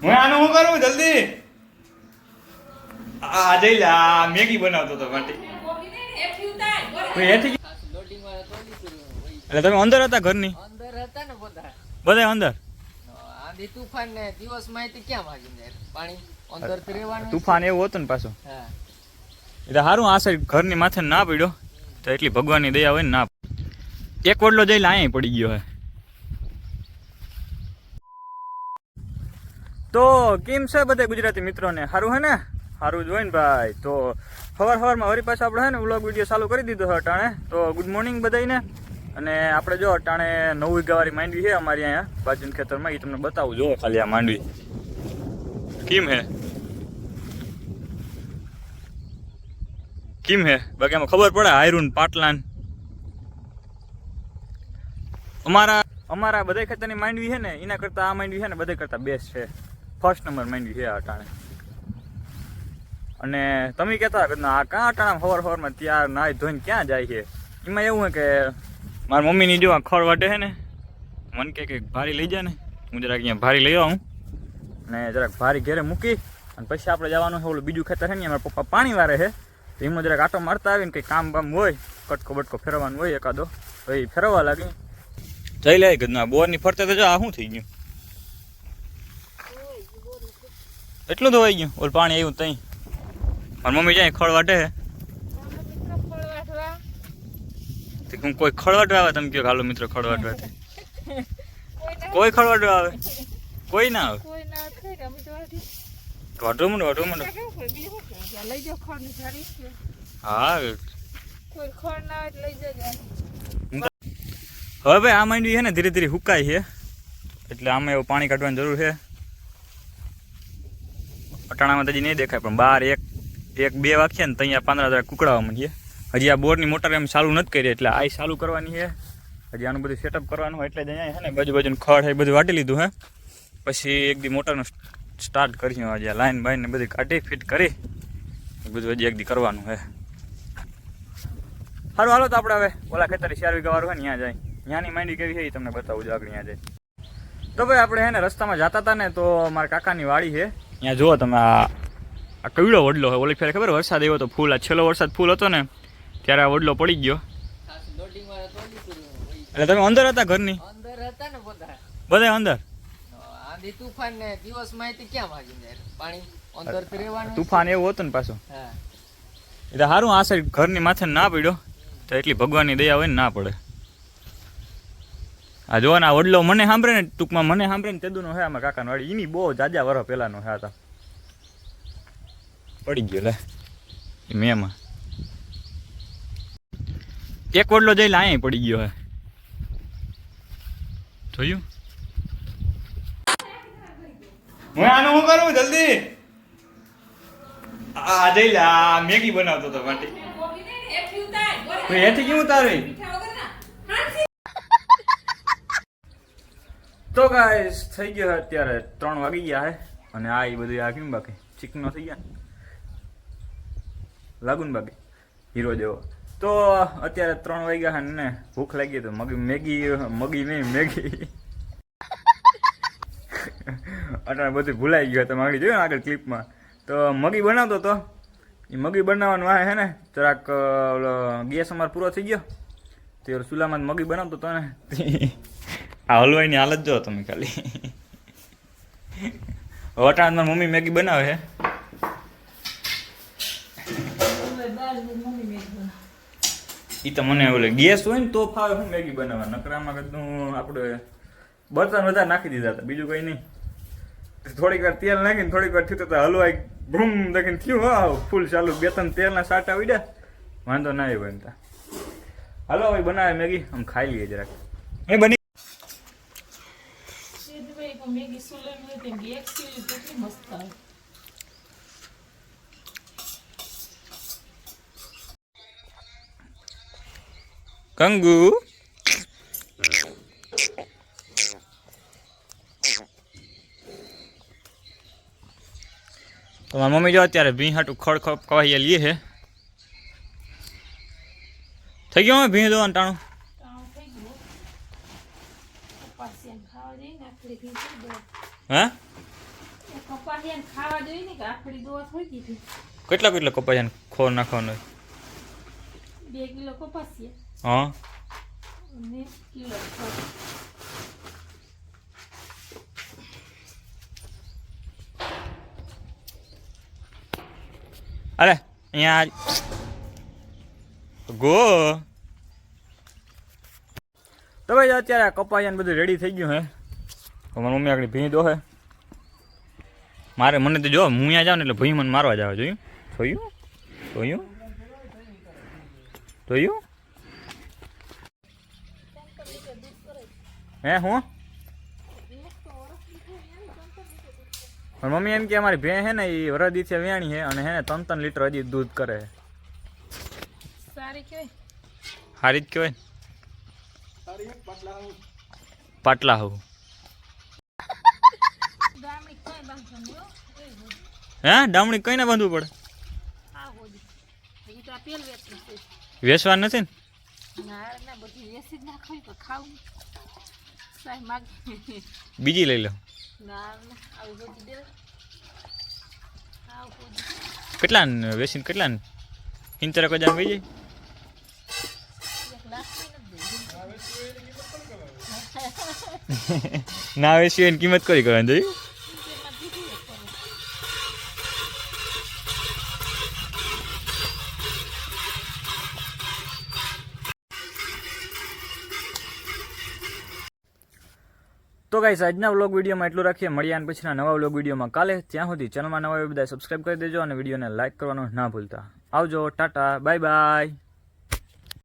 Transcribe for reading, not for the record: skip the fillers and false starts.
હું આનું શું કરું જલ્દી આ જઈ લે આ મેગી બનાવતો હતો માટે એટલે તમે અંદર હતા ઘરની અંદર હતા ને બધા અંદર આંધી તુફાન ને દિવસ માહિતી ક્યાં ભાગી જાય પાણી અંદર તો રહેવાનું તુફાન એવું હતું ને પાછું હા એટલે સારું આ સાઈડ ઘરની માથે ના પડ્યો તો એટલી ભગવાનની દયા હોય ને ના એક વડલો જઈને અહીંયા પડી ગયો હે તો કેમ છે બધા ગુજરાતી મિત્રોને સારું હે ને સારું જ હોય ને ભાઈ તો સવારમાં વળી પાછા આપણે હે ને વ્લોગ વિડીયો ચાલુ કરી દીધો છે અટાણે તો ગુડ મોર્નિંગ બધાને અને આપણે જો અટાણે 9 વીઘાવાળી માંડવી છે અમારી અહીંયા બાજુના ખેતરમાં એ તમને બતાવું જો ખાલી આ માંડવી કેમ હે બાકી આમાં ખબર પડે હાયરું પાટલાન અમારા બધા ખેતરની માંડવી છે ને એના કરતાં આ માંડવી છે ને બધા કરતાં બેસ્ટ છે ફર્સ્ટ નંબર માંડવી છે આ અટાણે અને તમે કહેતા આ કાં અટાણા સવારમાં ત્યાં નાહી ધોઈને ક્યાં જાય છે એમાં એવું હોય કે મારા મમ્મીની જો આ ખડ વાટે છે ને મને કે ભારી લઈ જાય ને હું જરાક અહીંયા ભારી લઈ આવું અને જરાક ભારી ઘેરે મૂકી અને પછી આપણે જવાનું છે ઓલું બીજું ખેતર છે ને મારા પપ્પા પાણી વારે છે તો એમાં જરાક આટો મારતા આવીને કંઈ કામ બામ હોય કટકો બટકો ફેરવાનું હોય એકાદો તો એ ફેરવવા લાગે જઈ લે ગયું આ બોરની ફરતે તો જો આ શું થઈ ગયું એટલું ધોવાઈ ગયું ઓલું પાણી આવ્યું તઈ મારી મમ્મી જાય ખડ વાટે છે કોઈ ખડવાટવા આવે તમે કહો હાલો મિત્રો ખડવાટવા કોઈ ખડવાટવા આવે કોઈ ના આવે વાટો મંડો હા હવે ભાઈ આ માંડવી છે ને ધીરે ધીરે હુકાય છે એટલે આમાં એવું પાણી કાઢવાની જરૂર છે અટાણામાં તો હજી નહીં દેખાય પણ બહાર એક બે વાગ્યા ને ત્યાં પાંદડા જરાક કુકડાવા માંડીએ હજી આ બોરની મોટર એમ ચાલુ નથી કરી એટલે આ ચાલુ કરવાની છે હજી આનું બધું સેટઅપ કરવાનું હોય એટલે જ અહીંયા છે ને બાજુનું ખડ છે એ બધું વાટી લીધું હે પછી એક દી મોટરનું સ્ટાર્ટ કરીશું હજી આ લાઈન બાઈન ને બધી કાઢી ફિટ કરી એ બધું હજી એક દી કરવાનું છે સારું હાલો તો આપણે હવે ઓલા ખેતરી 4 વીઘાવાળું હોય ને ત્યાં જાય ત્યાંની માંડવી કેવી છે એ તમને બતાવું છું આગળ ત્યાં જાય તો ભાઈ આપણે છે ને રસ્તામાં જતા હતા ને તો મારા કાકાની વાડી છે ત્યાં જુઓ તમે આ કવડો વડલો હોય ઓલી ફેર ખબર વરસાદ આવ્યો તો ફૂલ આ છેલ્લો વરસાદ ફૂલ હતો ને ત્યારે આ વડલો પડી ગયો એટલે તમે અંદર હતા ઘરની અંદર હતા ને બધા અંદર આંધી તુફાન ને દિવસ માહિતી ક્યાં ભાગી જાય પાણી અંદર તો રહેવાનું તુફાન એવું હતું ને પાછું હા એટલે સારું આ સાઈડ ઘરની માથે ના પડ્યો તો એટલી ભગવાનની દયા હોય ને ના પડે આ જોવા ને આ વડલો મને સાંભળે ને ટૂંકમાં મને સાંભળે ને તેદુનો હે આમાં કાકાનો વાડી એની બહુ જાજા વરસ પહેલાનો હે હતા પડી ગયો લે મેમાં એક વડલો જઈને અહીંયા પડી ગયો હે જોયું હું આનું શું કરું જલ્દી આ જઈ લે આ મેગી બનાવતો હતો માટે એથી કેવું તારે તો ગાઈસ થઈ ગયો અત્યારે 3 વાગી ગયા હે અને આ એ બધું આ કેમ બાકી ચીકનો થઈ ગયા લાગુ ને બાકી હીરો જેવો તો અત્યારે 3 વાગ્યા હે ને ભૂખ લાગી તો મેગી અટાણે બધું ભૂલાઈ ગયું તમે આગળ જોયું ને આગળ ક્લિપમાં તો મગી બનાવતો તો એ મગી બનાવવાનું આ હે ને જરાક ગેસ અમારો પૂરો થઈ ગયો તે ચૂલામાં મગી બનાવતો તો ને આ હલવાઈની હાલત જો તમે ખાલી અટાણે મારી મમ્મી મેગી બનાવે છે એ તો મને ઓલે ગેસ હોય ને તો ફાવે હું મેગી બનાવવા નકરામાં કદું આપણે બર્તન વધારે નાખી દીધા હતા બીજું કંઈ નહીં થોડીક વાર તેલ નાખીને થોડીક વાર થયું તો હલવાઈ ભૂમ દેખીને થયું હા ફૂલ ચાલુ 2-3 તેલના સાટા ઉડ્યા વાંધો ના આવ્યો બનતા હાલો ભાઈ બનાવે મેગી આમ ખાઈ લઈએ જરાક એ બની મેગી સોલન હોય તે એક સીલી કેટલી મસ્ત આવે કંગુ તો મારી મમ્મી જો અત્યારે ભી હાટું ખડ કવાઈ લઈએ છે થઈ ગયો હવે ભીં દોવાનું ટાણું ટાણું થઈ ગયું કપાસિયાને ખાવા જોઈએ ને આખડી ભીંસી દો હે કપાસિયાને ખાવા જોઈએ ને કે આખડી દોવા થઈ ગઈ કેટલો કપાસિયાને ખોર નાખવાનો હોય? 2 કિલો કપાસિયા હા અને કિલો ખોળ. અરે અહીંયા ગો તો ભાઈ અત્યારે આ કપાસિયાને બધું રેડી થઈ ગયું હે તો મારી મમ્મી આગળ ભીં દો હે મારે મને તો જો હું અહીંયા જાઉં ને એટલે ભઈ મને મારવા જાવ જોયું જોયું હે હું પણ મમ્મી એમ કે અમારી ભેં હે ને એ વરદી છે વેણી છે અને હે ને 3 લીટર હજી દૂધ કરે સારી કહેવાય સારી જ કહેવાય પાટલા હું ગામડી કોઈ બાંધવાનું હે ડામણી કઈ ના બાંધવું પડે આ હોદી હજી તો આ પેલ વેચવું છે વેચવા નથી ને ના ના બધી વેચી જ નાખવી તો ખાવું સાહેબ માગ બીજી લઈ લો ના ના આવું બધું દે આવું હોદી કેટલા વેચીને કેટલા ઇંતર કજામ વહી જાય 1 લાખ નથી ના વેચી એની કિંમત કરી કરવાની જોયું તો ગાઈસ આજના વ્લોગ વિડીયોમાં એટલું રાખીએ મળીએ અને પછીના નવા વ્લોગ વિડીયોમાં કાલે ત્યાં સુધી ચેનલમાં નવા હોય બધા સબસ્ક્રાઈબ કરી દેજો અને વિડીયોને લાઈક કરવાનું ના ભૂલતા આવજો ટાટા બાય બાય